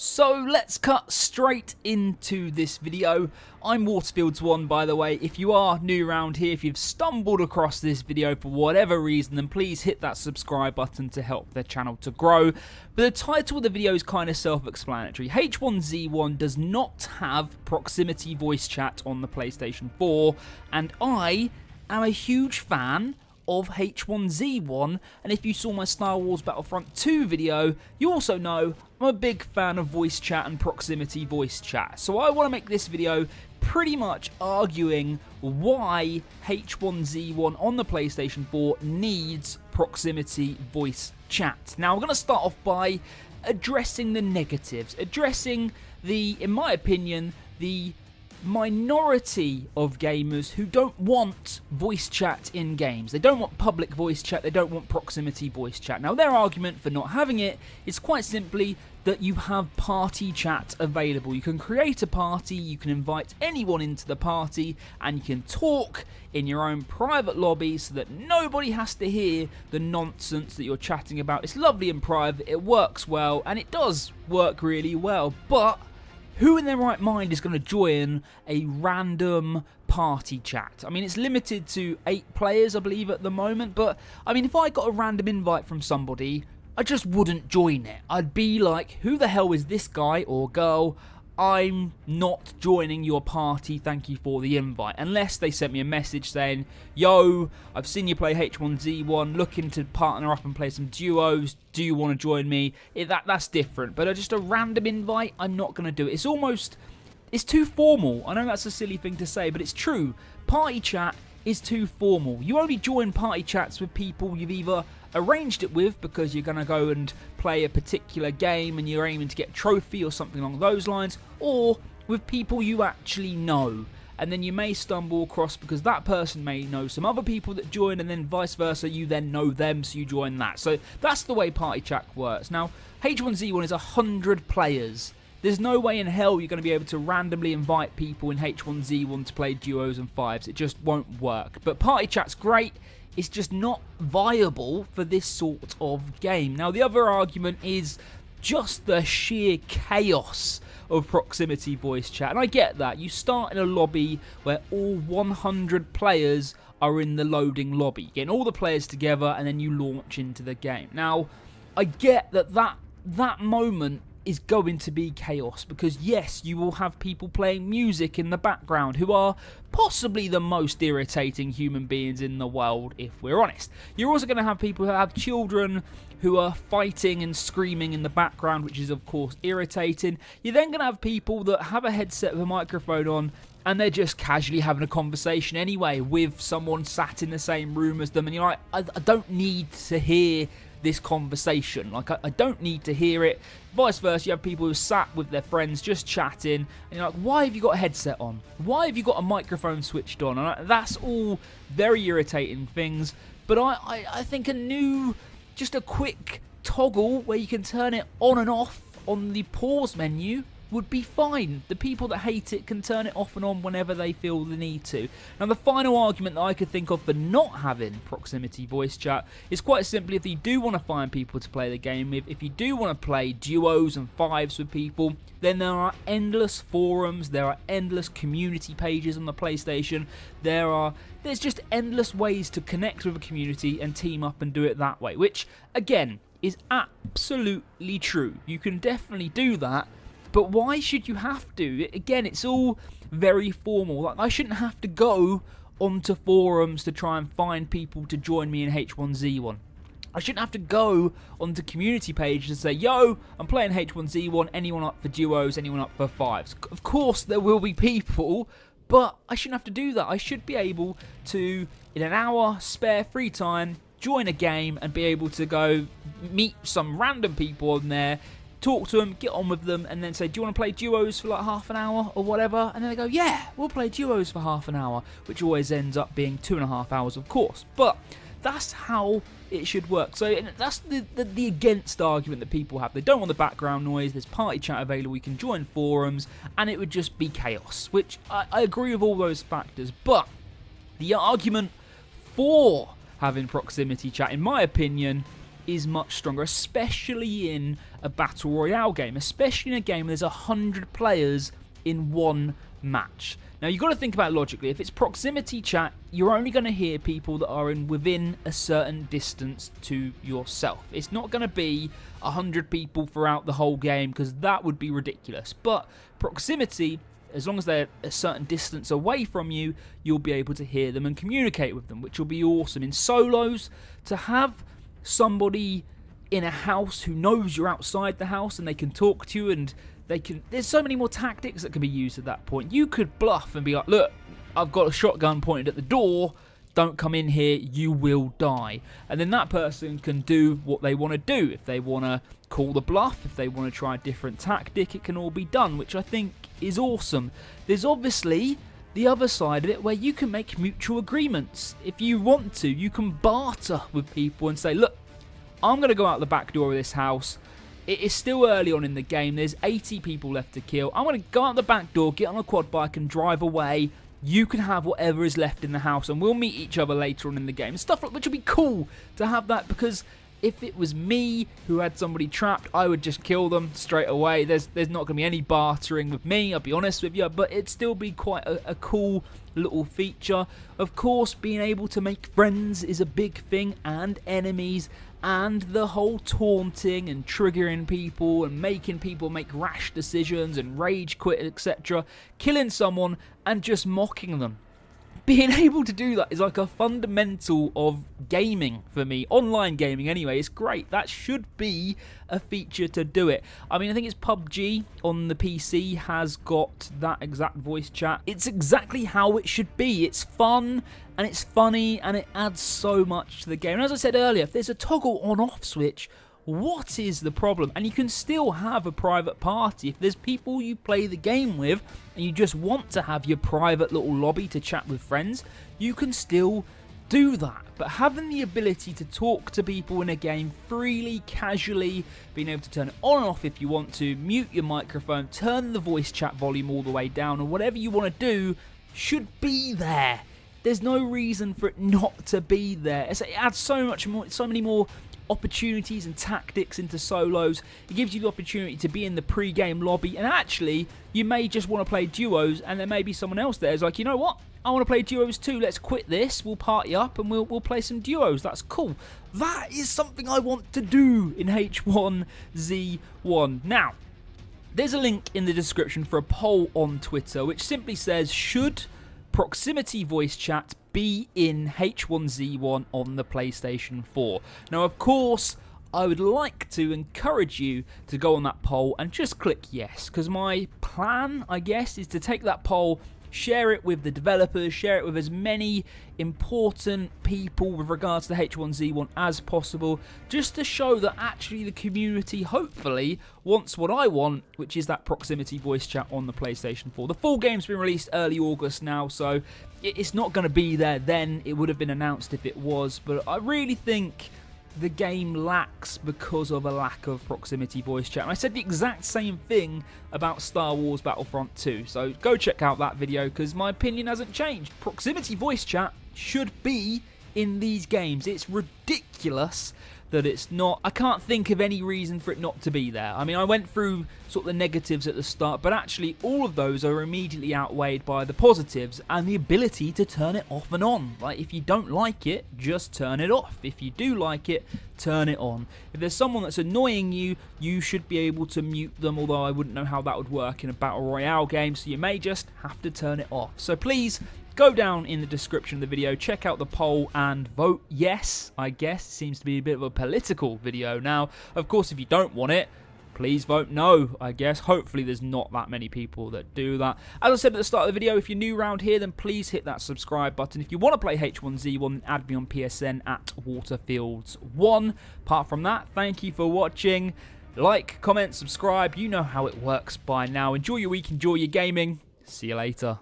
So let's cut straight into this video. I'm H1Z1, by the way. If you are new around here, if you've stumbled across this video for whatever reason, then please hit that subscribe button to help the channel to grow. But the title of the video is kind of self-explanatory. H1Z1 does not have proximity voice chat on the PlayStation 4, and I am a huge fan of H1Z1, and if you saw my Star Wars Battlefront 2 video, you also know I'm a big fan of voice chat and proximity voice chat. So I want to make this video pretty much arguing why H1Z1 on the PlayStation 4 needs proximity voice chat. Now I'm going to start off by addressing the negatives, addressing the, in my opinion, the minority of gamers who don't want voice chat in games. They don't want public voice chat, they don't want proximity voice chat. Now their argument for not having it is quite simply that you have party chat available. You can create a party, you can invite anyone into the party, and you can talk in your own private lobby so that nobody has to hear the nonsense that you're chatting about. It's lovely and private, it works well, and it does work really well, but who in their right mind is going to join a random party chat? I mean, it's limited to 8 players, I believe, at the moment. But, I mean, if I got a random invite from somebody, I just wouldn't join it. I'd be like, who the hell is this guy or girl? I'm not joining your party, thank you for the invite. Unless they sent me a message saying, yo, I've seen you play H1Z1, looking to partner up and play some duos, do you want to join me? That's different, but just a random invite, I'm not going to do it. It's too formal. I know that's a silly thing to say, but it's true. Party chat is too formal. You only join party chats with people you've either arranged it with because you're going to go and play a particular game and you're aiming to get a trophy or something along those lines, or with people you actually know. And then you may stumble across because that person may know some other people that join, and then vice versa, you then know them, so you join that. So that's the way party chat works. Now, H1Z1 is 100 players. There's no way in hell you're going to be able to randomly invite people in H1Z1 to play duos and fives. It just won't work. But party chat's great. It's just not viable for this sort of game. Now, the other argument is just the sheer chaos of proximity voice chat. And I get that. You start in a lobby where all 100 players are in the loading lobby. Getting all the players together, and then you launch into the game. Now, I get that moment is going to be chaos because, yes, you will have people playing music in the background who are possibly the most irritating human beings in the world, if we're honest. You're also going to have people who have children who are fighting and screaming in the background, which is, of course, irritating. You're then going to have people that have a headset with a microphone on and they're just casually having a conversation anyway with someone sat in the same room as them, and you're like, I don't need to hear this conversation. Like, I don't need to hear it. Vice versa, you have people who sat with their friends just chatting, and you're like, why have you got a headset on? Why have you got a microphone switched on? And that's all very irritating things. But I think just a quick toggle where you can turn it on and off on the pause menu would be fine. The people that hate it can turn it off and on whenever they feel the need to. Now, the final argument that I could think of for not having proximity voice chat is quite simply, if you do want to find people to play the game with, if you do want to play duos and fives with people, then there are endless forums, there are endless community pages on the PlayStation, there's just endless ways to connect with a community and team up and do it that way, which, again, is absolutely true. You can definitely do that. But why should you have to? Again, it's all very formal. Like, I shouldn't have to go onto forums to try and find people to join me in H1Z1. I shouldn't have to go onto community pages and say, yo, I'm playing H1Z1, anyone up for duos, anyone up for fives? Of course there will be people, but I shouldn't have to do that. I should be able to, in an hour spare free time, join a game and be able to go meet some random people on there, talk to them, get on with them, and then say, do you want to play duos for like half an hour or whatever? And then they go, yeah, we'll play duos for half an hour, which always ends up being 2.5 hours, of course. But that's how it should work. So that's the against argument that people have. They don't want the background noise, there's party chat available, you can join forums, and it would just be chaos, which I agree with all those factors. But the argument for having proximity chat, in my opinion, is much stronger, especially in a battle royale game, especially in a game where there's 100 players in one match. Now you've got to think about it logically. If it's proximity chat, you're only going to hear people that are within a certain distance to yourself. It's not going to be 100 people throughout the whole game, because that would be ridiculous. But proximity, as long as they're a certain distance away from you, you'll be able to hear them and communicate with them, which will be awesome. In solos, to have somebody in a house who knows you're outside the house and they can talk to you, and there's so many more tactics that can be used at that point. You could bluff and be like, look, I've got a shotgun pointed at the door, don't come in here, you will die. And then that person can do what they want to do. If they want to call the bluff, if they want to try a different tactic, it can all be done, which I think is awesome. There's obviously the other side of it where you can make mutual agreements. If you want to, you can barter with people and say, look, I'm going to go out the back door of this house. It is still early on in the game. There's 80 people left to kill. I'm going to go out the back door, get on a quad bike and drive away. You can have whatever is left in the house and we'll meet each other later on in the game. Stuff like which would be cool to have that, because if it was me who had somebody trapped, I would just kill them straight away. There's not going to be any bartering with me, I'll be honest with you, but it'd still be quite a cool little feature. Of course, being able to make friends is a big thing, and enemies, and the whole taunting and triggering people and making people make rash decisions and rage quit, etc. Killing someone and just mocking them. Being able to do that is like a fundamental of gaming for me. Online gaming anyway, it's great. That should be a feature to do it. I mean, I think it's PUBG on the PC has got that exact voice chat. It's exactly how it should be. It's fun and it's funny and it adds so much to the game. And as I said earlier, if there's a toggle on-off switch, what is the problem? And you can still have a private party. If there's people you play the game with and you just want to have your private little lobby to chat with friends, you can still do that. But having the ability to talk to people in a game freely, casually, being able to turn it on and off if you want to, mute your microphone, turn the voice chat volume all the way down, or whatever you want to do, should be there. There's no reason for it not to be there. It adds so many more opportunities and tactics into solos. It gives you the opportunity to be in the pre-game lobby, and actually you may just want to play duos, and there may be someone else there who's like, you know what, I want to play duos too, let's quit this, we'll party up and we'll play some duos. That's cool. That is something I want to do in H1Z1. Now, there's a link in the description for a poll on Twitter which simply says, should proximity voice chat be in H1Z1 on the PlayStation 4? Now, of course, I would like to encourage you to go on that poll and just click yes, because my plan, I guess, is to take that poll, share it with the developers, share it with as many important people with regards to H1Z1 as possible, just to show that actually the community hopefully wants what I want, which is that proximity voice chat on the PlayStation 4. The full game's been released early August now, so it's not going to be there then. It would have been announced if it was, but I really think the game lacks because of a lack of proximity voice chat. And I said the exact same thing about Star Wars Battlefront 2, so go check out that video because my opinion hasn't changed. Proximity voice chat should be in these games. It's ridiculous that it's not. I can't think of any reason for it not to be there. I mean, I went through sort of the negatives at the start, but actually all of those are immediately outweighed by the positives and the ability to turn it off and on. Like, if you don't like it, just turn it off. If you do like it, turn it on. If there's someone that's annoying you, you should be able to mute them, although I wouldn't know how that would work in a Battle Royale game, so you may just have to turn it off. So please, go down in the description of the video, check out the poll and vote yes, I guess. It seems to be a bit of a political video now. Of course, if you don't want it, please vote no, I guess. Hopefully there's not that many people that do that. As I said at the start of the video, if you're new around here, then please hit that subscribe button. If you want to play H1Z1, then add me on PSN at Waterfields1. Apart from that, thank you for watching. Like, comment, subscribe. You know how it works by now. Enjoy your week, enjoy your gaming. See you later.